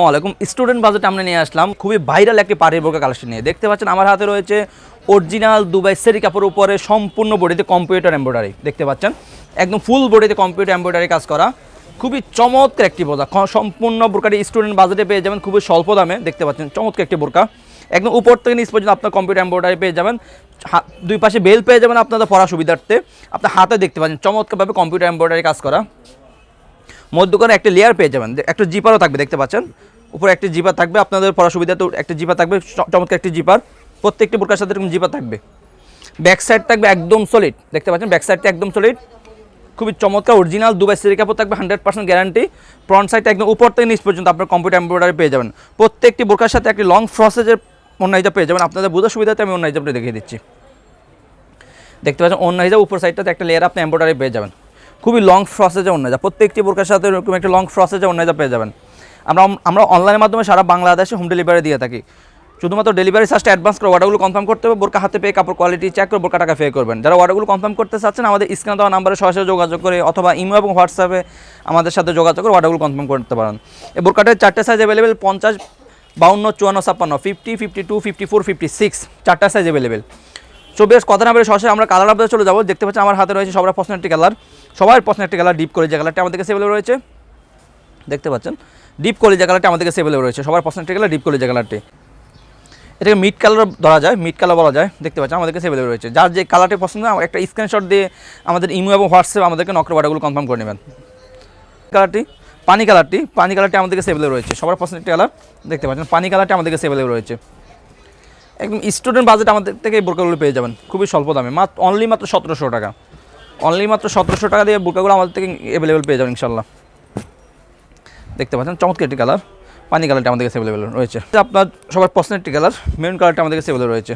ওয়ালাইকুম student budget আমরা নিয়ে আসলাম খুবই ভাইরাল একটি পার্টি বোরকা কালেকশন নিয়ে। দেখতে পাচ্ছেন আমার হাতে রয়েছে অরিজিনাল দুবাই সেরি কাপড়ের উপরে সম্পূর্ণ বডিতে কম্পিউটার এমব্রয়ডারি। দেখতে পাচ্ছেন একদম ফুল বডিতে কম্পিউটার এমব্রয়ডারি কাজ করা, খুবই চমৎকার একটি বোরকা। সম্পূর্ণ বোরকাটি স্টুডেন্ট বাজেটে পেয়ে যাবেন খুবই স্বল্প দামে। দেখতে পাচ্ছেন চমৎকার একটি বোরকা, একদম উপর থেকে নিচ পর্যন্ত আপনার কম্পিউটার এমব্রয়ডারি পেয়ে যাবেন। দুই পাশে বেল পেয়ে যাবেন আপনাদের পড়া সুবিধার্থে। আপনার হাতে দেখতে পাচ্ছেন চমৎকারভাবে কম্পিউটার এমব্রয়ডারি কাজ করা, মধ্যখানে একটা লেয়ার পেয়ে যাবেন, একটা জিপারও থাকবে। দেখতে পাচ্ছেন উপরে একটি জিপার থাকবে, আপনাদের পড়া সুবিধাতে একটা জিপার থাকবে, চমৎকার একটি জিপার। প্রত্যেকটি বোরকার সাথে এরকম জিপার থাকবে। ব্যাক সাইড থাকবে একদম সলিড। দেখতে পাচ্ছেন ব্যাক সাইডটা একদম সলিড, খুবই চমৎকার অরিজিনাল দুবাই সেরি কাপড় থাকবে, 100% গ্যারান্টি। ফ্রন্ট সাইডটা একদম উপর থেকে নিচ পর্যন্ত আপনার কম্পিউটার এমব্রয়ডারি পেয়ে যাবেন। প্রত্যেকটি বোরকার সাথে একটি লং ফ্রসেজের ওড়না হিজাব পেয়ে যাবেন। আপনাদের বোঝার সুবিধাতে আমি ওড়না হিজাবটা দেখিয়ে দিচ্ছি। দেখতে পাচ্ছেন ওড়না হিজাব উপর সাইডটাতে একটা লেয়ার আপনি এমব্রয়ডারি পেয়ে যাবেন। খুবই লং ফ্রসেজে ওড়না হিজাব, প্রত্যেকটি বোরকার সাথে এরকম একটা লং ফ্রসেজে ওড়না হিজাব পেয়ে যাবেন। আমরা অনলাইনের মাধ্যমে সারা বাংলাদেশে হোম ডেলিভারি দিয়ে থাকি। শুধুমাত্র ডেলিভারি চার্জটা অ্যাডভান্স করে অর্ডারগুলো কনফার্ম করতে হবে। বোরকা হাতে পেয়ে কাপড় কোয়ালিটি চেক করে বোরকা টাকা পে করবেন। যারা অর্ডারগুলো কনফার্ম করতে চাচ্ছেন আমাদের স্ক্রিনে দেওয়া নাম্বারে সরাসরি যোগাযোগ করে অথবা ইমো এবং হোয়াটসঅ্যাপে আমাদের সাথে যোগাযোগ করে অর্ডারগুলো কনফার্ম করতে পারেন। এই বোরকাটার 4টে সাইজ অ্যাভেলেবেল, 50, 52, 54, 56, 50, 52, 54, 56, 4টা সাইজ অ্যাভেলেবেল। বেশ কথা না বলে সরাসরি আমরা কালার আপডেটে চলে যাবো। দেখতে পাচ্ছেন আমার হাতে রয়েছে সবার পছন্দের একটি কালার, সবার পছন্দের একটি কালার ডিপ করে যে কালারটা আমাদের কাছে অ্যাভেলেবেল রয়েছে। দেখতে পাচ্ছেন ডিপ কলিজা কালারটা আমাদের কাছে অ্যাভেলেবল রয়েছে, সবার পছন্দের কালার ডিপ কলিজা কালারটি। এটাকে মিড কালার ধরা যায়, মিড কালার বলা যায়। দেখতে পাচ্ছেন আমাদের কাছে অ্যাভেলেবল রয়েছে। যার যে কালারটি পছন্দ একটা স্ক্রিনশট দিয়ে আমাদের ইমো এবং হোয়াটসঅ্যাপ আমাদেরকে নক করে অর্ডারগুলো কনফার্ম করে নেবেন। পানি কালারটি আমাদের কাছে অ্যাভেলেবল রয়েছে, সবার পছন্দের একটি কালার। দেখতে পাচ্ছেন পানি কালারটি আমাদের কাছে অ্যাভেলেবল রয়েছে। একদম স্টুডেন্ট বাজেট আমাদের থেকে এই বোরকাগুলো পেয়ে যাবেন খুবই স্বল্প দামে, অনলি মাত্র 1700 টাকা। অনলি মাত্র 1700 টাকা দিয়ে বোরকাগুলো আমাদের থেকে অ্যাভেলেবল পেয়ে যাবেন ইনশাল্লাহ। দেখতে পাচ্ছেন চমৎকার একটি কালার, পানি কালারটা আমাদের কাছে অ্যাভেলেবল রয়েছে। আপনার সবার পছন্দের একটি কালার মেরুন কালারটা আমাদের কাছে অ্যাভেলেবল রয়েছে।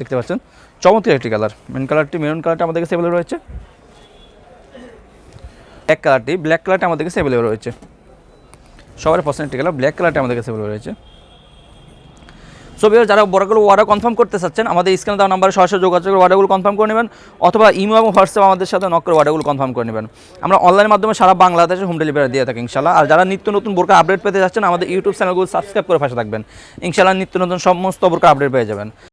দেখতে পাচ্ছেন চমৎকার একটি কালার মেরুন কালারটা আমাদের কাছে অ্যাভেলেবল রয়েছে। ব্ল্যাক কালারটা আমাদের কাছে অ্যাভেলেবল রয়েছে। সবার পছন্দের একটি কালার ব্ল্যাক কালারটা আমাদের কাছে অ্যাভেলেবল রয়েছে। যারা বোরকাগুলো অর্ডার কনফার্ম করতে চাচ্ছেন আমাদের স্ক্রিনে দেওয়া নাম্বারে সরাসরি যোগাযোগ করে অর্ডারগুলো কনফার্ম করে নেবেন, অথবা ইমো এবং হোয়াটসঅ্যাপ আমাদের সাথে নক করে অর্ডারগুলো কনফার্ম করে নেবেন। আমরা অনলাইনের মাধ্যমে সারা বাংলাদেশে হোম ডেলিভারি দিয়ে থাকি ইনশাল্লাহ। আর যারা নিত্য নতুন বোরকা আপডেট পেতে যাচ্ছেন আমাদের ইউটিউব চ্যানেলগুলো সাবস্ক্রাইব করে পাশে থাকবেন। ইনশাল্লাহ নিত্য নতুন সমস্ত বোরকা আপডেট পেয়ে যাবেন।